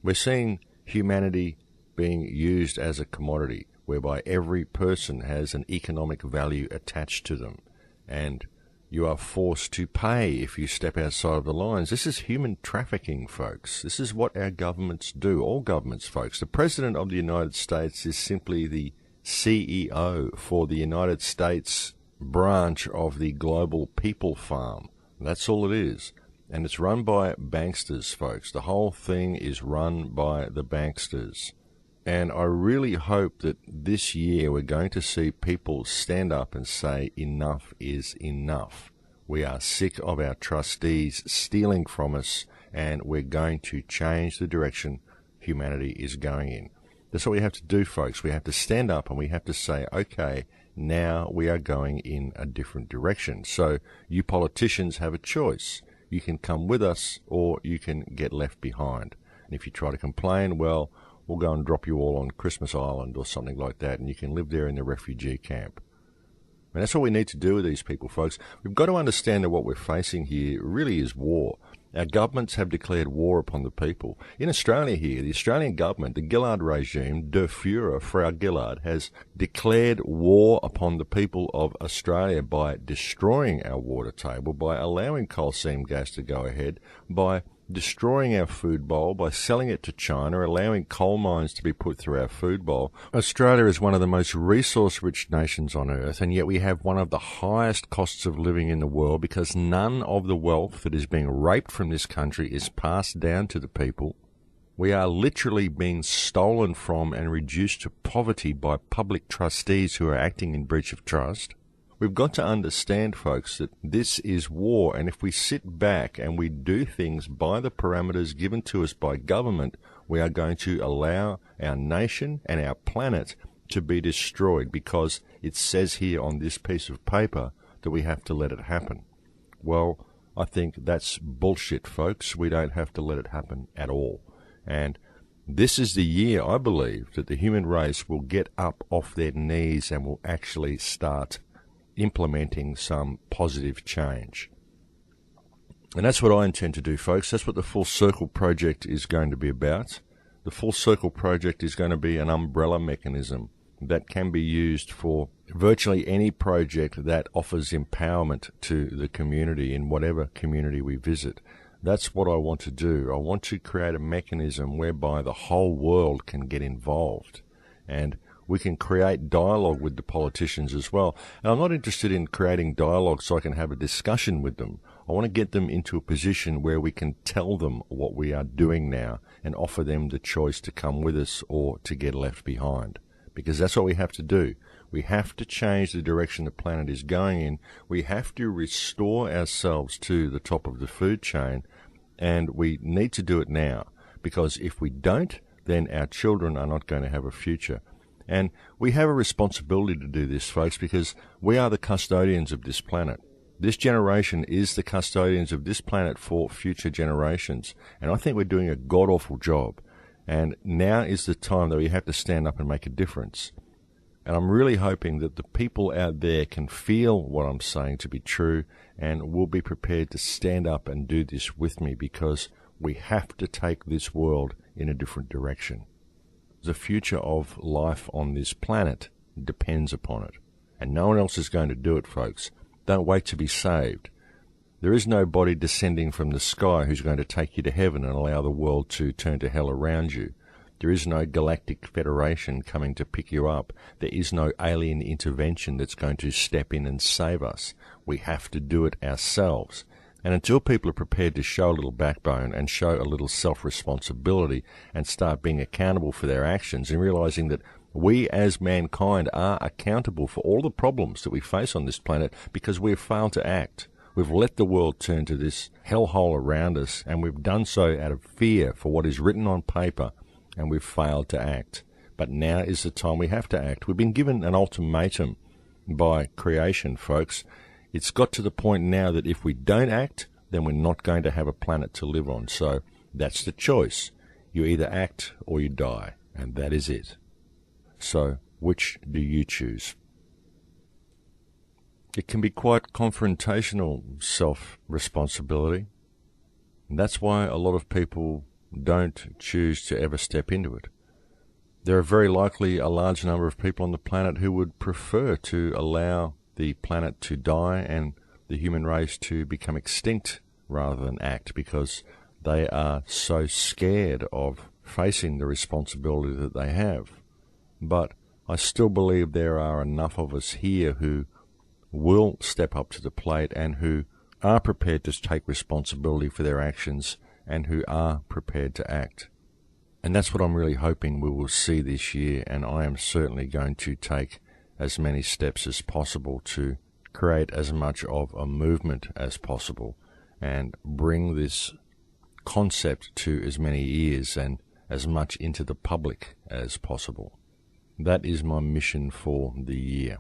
We're seeing humanity being used as a commodity, whereby every person has an economic value attached to them, and you are forced to pay if you step outside of the lines. This is human trafficking, folks. This is what our governments do, all governments, folks. The President of the United States is simply the CEO for the United States branch of the global people farm. That's all it is. And it's run by banksters, folks. The whole thing is run by the banksters. And I really hope that this year we're going to see people stand up and say enough is enough. We are sick of our trustees stealing from us, and we're going to change the direction humanity is going in. That's what we have to do, folks. We have to stand up and we have to say, okay, now we are going in a different direction. So you politicians have a choice. You can come with us or you can get left behind. And if you try to complain, well, we'll go and drop you all on Christmas Island or something like that, and you can live there in the refugee camp. And that's what we need to do with these people, folks. We've got to understand that what we're facing here really is war. Our governments have declared war upon the people. In Australia here, the Australian government, the Gillard regime, Der Fuhrer, Frau Gillard, has declared war upon the people of Australia by destroying our water table, by allowing coal seam gas to go ahead, by destroying our food bowl, by selling it to China, allowing coal mines to be put through our food bowl. Australia is one of the most resource-rich nations on earth, and yet we have one of the highest costs of living in the world because none of the wealth that is being raped from this country is passed down to the people. We are literally being stolen from and reduced to poverty by public trustees who are acting in breach of trust. We've got to understand, folks, that this is war, and if we sit back and we do things by the parameters given to us by government, we are going to allow our nation and our planet to be destroyed because it says here on this piece of paper that we have to let it happen. Well, I think that's bullshit, folks. We don't have to let it happen at all. And this is the year, I believe, that the human race will get up off their knees and will actually start implementing some positive change. And that's what I intend to do, folks. That's what the Full Circle Project is going to be about. The Full Circle Project is going to be an umbrella mechanism that can be used for virtually any project that offers empowerment to the community in whatever community we visit. That's what I want to do. I want to create a mechanism whereby the whole world can get involved, and we can create dialogue with the politicians as well. And I'm not interested in creating dialogue so I can have a discussion with them. I want to get them into a position where we can tell them what we are doing now and offer them the choice to come with us or to get left behind. Because that's what we have to do. We have to change the direction the planet is going in. We have to restore ourselves to the top of the food chain, and we need to do it now. Because if we don't, then our children are not going to have a future. And we have a responsibility to do this, folks, because we are the custodians of this planet. This generation is the custodians of this planet for future generations. And I think we're doing a god-awful job. And now is the time that we have to stand up and make a difference. And I'm really hoping that the people out there can feel what I'm saying to be true and will be prepared to stand up and do this with me, because we have to take this world in a different direction. The future of life on this planet depends upon it. And no one else is going to do it, folks. Don't wait to be saved. There is nobody descending from the sky who's going to take you to heaven and allow the world to turn to hell around you. There is no galactic federation coming to pick you up. There is no alien intervention that's going to step in and save us. We have to do it ourselves. And until people are prepared to show a little backbone and show a little self-responsibility and start being accountable for their actions and realizing that we as mankind are accountable for all the problems that we face on this planet because we've failed to act. We've let the world turn to this hellhole around us, and we've done so out of fear for what is written on paper, and we've failed to act. But now is the time we have to act. We've been given an ultimatum by creation, folks. It's got to the point now that if we don't act, then we're not going to have a planet to live on. So that's the choice. You either act or you die, and that is it. So which do you choose? It can be quite confrontational, self-responsibility. And that's why a lot of people don't choose to ever step into it. There are very likely a large number of people on the planet who would prefer to allow the planet to die and the human race to become extinct rather than act, because they are so scared of facing the responsibility that they have. But I still believe there are enough of us here who will step up to the plate and who are prepared to take responsibility for their actions and who are prepared to act. And that's what I'm really hoping we will see this year, and I am certainly going to take as many steps as possible to create as much of a movement as possible and bring this concept to as many ears and as much into the public as possible. That is my mission for the year.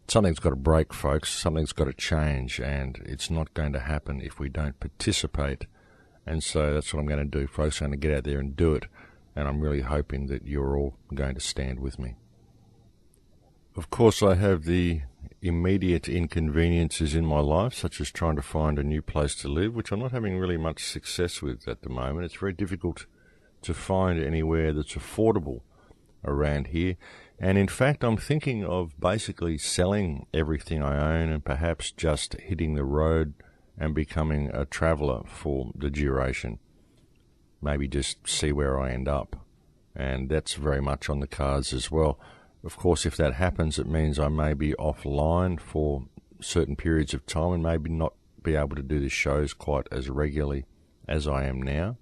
Something's got to break, folks. Something's got to change, and it's not going to happen if we don't participate. And so that's what I'm going to do, folks. I'm going to get out there and do it, and I'm really hoping that you're all going to stand with me. Of course, I have the immediate inconveniences in my life, such as trying to find a new place to live, which I'm not having really much success with at the moment. It's very difficult to find anywhere that's affordable around here. And in fact, I'm thinking of basically selling everything I own and perhaps just hitting the road and becoming a traveller for the duration. Maybe just see where I end up. And that's very much on the cards as well. Of course, if that happens, it means I may be offline for certain periods of time and maybe not be able to do the shows quite as regularly as I am now.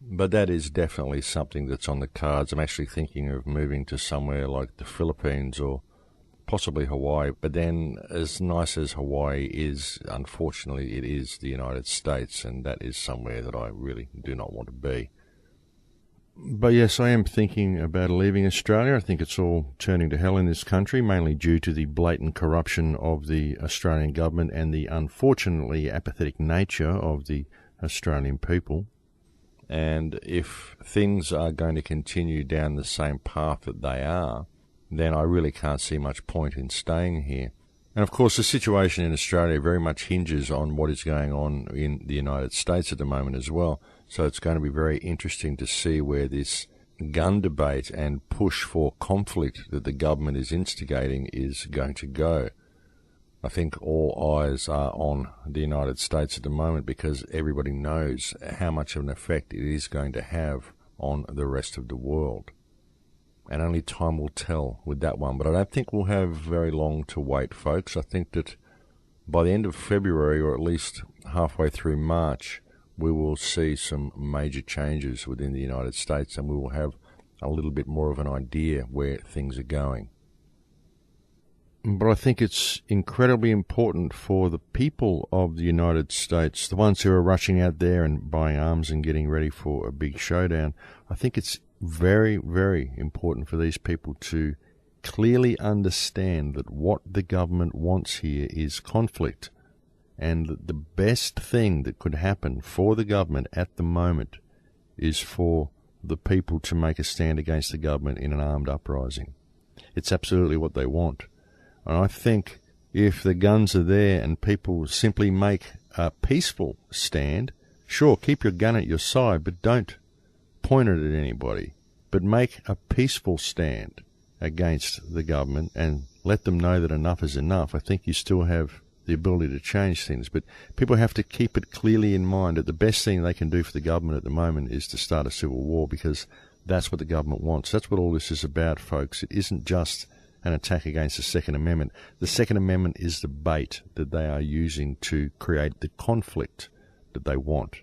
But that is definitely something that's on the cards. I'm actually thinking of moving to somewhere like the Philippines or possibly Hawaii. But then, as nice as Hawaii is, unfortunately, it is the United States, and that is somewhere that I really do not want to be. But yes, I am thinking about leaving Australia. I think it's all turning to hell in this country, mainly due to the blatant corruption of the Australian government and the unfortunately apathetic nature of the Australian people. And if things are going to continue down the same path that they are, then I really can't see much point in staying here. And of course, the situation in Australia very much hinges on what is going on in the United States at the moment as well. So it's going to be very interesting to see where this gun debate and push for conflict that the government is instigating is going to go. I think all eyes are on the United States at the moment because everybody knows how much of an effect it is going to have on the rest of the world. And only time will tell with that one. But I don't think we'll have very long to wait, folks. I think that by the end of February, or at least halfway through March, we will see some major changes within the United States, and we will have a little bit more of an idea where things are going. But I think it's incredibly important for the people of the United States, the ones who are rushing out there and buying arms and getting ready for a big showdown. I think it's very, very important for these people to clearly understand that what the government wants here is conflict, and that the best thing that could happen for the government at the moment is for the people to make a stand against the government in an armed uprising. It's absolutely what they want. And I think if the guns are there and people simply make a peaceful stand, sure, keep your gun at your side, but don't point it at anybody. But make a peaceful stand against the government and let them know that enough is enough. I think you still have the ability to change things, but people have to keep it clearly in mind that the best thing they can do for the government at the moment is to start a civil war, because that's what the government wants. That's what all this is about, folks. It isn't just an attack against the Second Amendment. The Second Amendment is the bait that they are using to create the conflict that they want.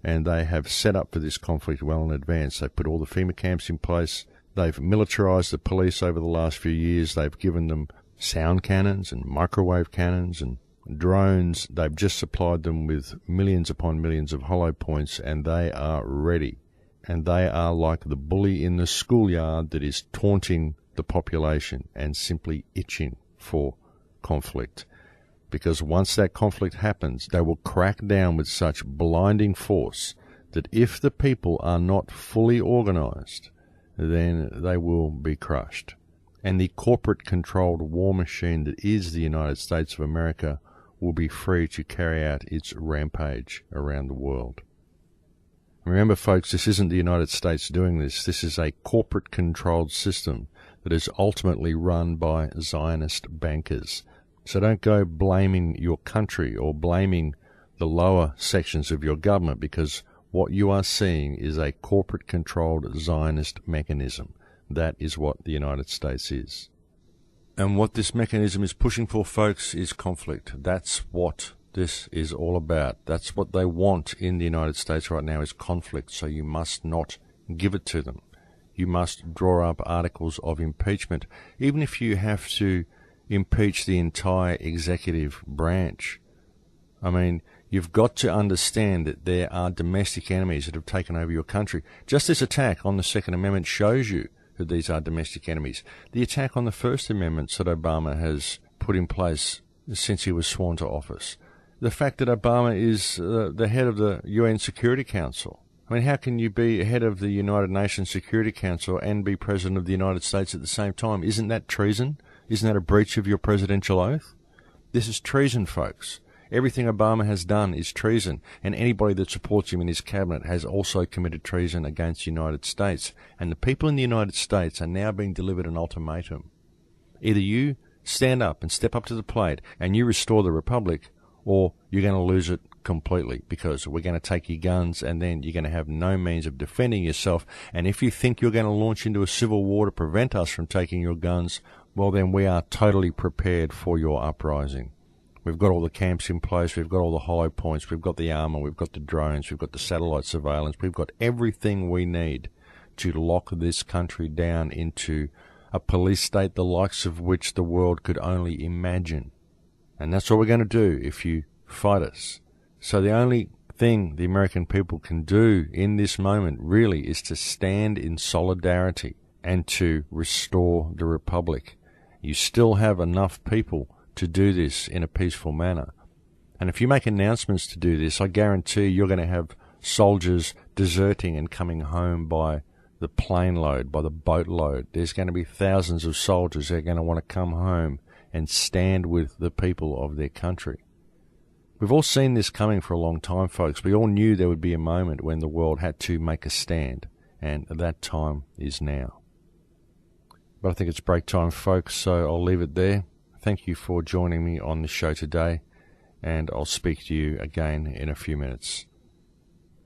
And they have set up for this conflict well in advance. They've put all the FEMA camps in place. They've militarized the police over the last few years. They've given them sound cannons and microwave cannons and drones. They've just supplied them with millions upon millions of hollow points, and they are ready. And they are like the bully in the schoolyard that is taunting the population and simply itching for conflict. Because once that conflict happens, they will crack down with such blinding force that if the people are not fully organized, then they will be crushed. And the corporate-controlled war machine that is the United States of America will be free to carry out its rampage around the world. Remember, folks, this isn't the United States doing this. This is a corporate-controlled system that is ultimately run by Zionist bankers. So don't go blaming your country or blaming the lower sections of your government, because what you are seeing is a corporate-controlled Zionist mechanism. That is what the United States is. And what this mechanism is pushing for, folks, is conflict. That's what this is all about. That's what they want in the United States right now, is conflict. So you must not give it to them. You must draw up articles of impeachment, even if you have to impeach the entire executive branch. I mean, you've got to understand that there are domestic enemies that have taken over your country. Just this attack on the Second Amendment shows you that these are domestic enemies. The attack on the First Amendment that Obama has put in place since he was sworn to office. The fact that Obama is the head of the UN Security Council. I mean, how can you be head of the United Nations Security Council and be President of the United States at the same time? Isn't that treason? Isn't that a breach of your presidential oath? This is treason, folks. Everything Obama has done is treason, and anybody that supports him in his cabinet has also committed treason against the United States. And the people in the United States are now being delivered an ultimatum. Either you stand up and step up to the plate and you restore the Republic, or you're going to lose it completely, because we're going to take your guns and then you're going to have no means of defending yourself. And if you think you're going to launch into a civil war to prevent us from taking your guns, well, then we are totally prepared for your uprising. We've got all the camps in place, we've got all the hollow points, we've got the armor, we've got the drones, we've got the satellite surveillance, we've got everything we need to lock this country down into a police state the likes of which the world could only imagine. And that's what we're going to do if you fight us. So the only thing the American people can do in this moment really is to stand in solidarity and to restore the Republic. You still have enough people to do this in a peaceful manner. And if you make announcements to do this, I guarantee you're going to have soldiers deserting and coming home by the plane load, by the boat load. There's going to be thousands of soldiers that are going to want to come home and stand with the people of their country. We've all seen this coming for a long time, folks. We all knew there would be a moment when the world had to make a stand, and that time is now. But I think it's break time, folks, so I'll leave it there. Thank you for joining me on the show today, and I'll speak to you again in a few minutes.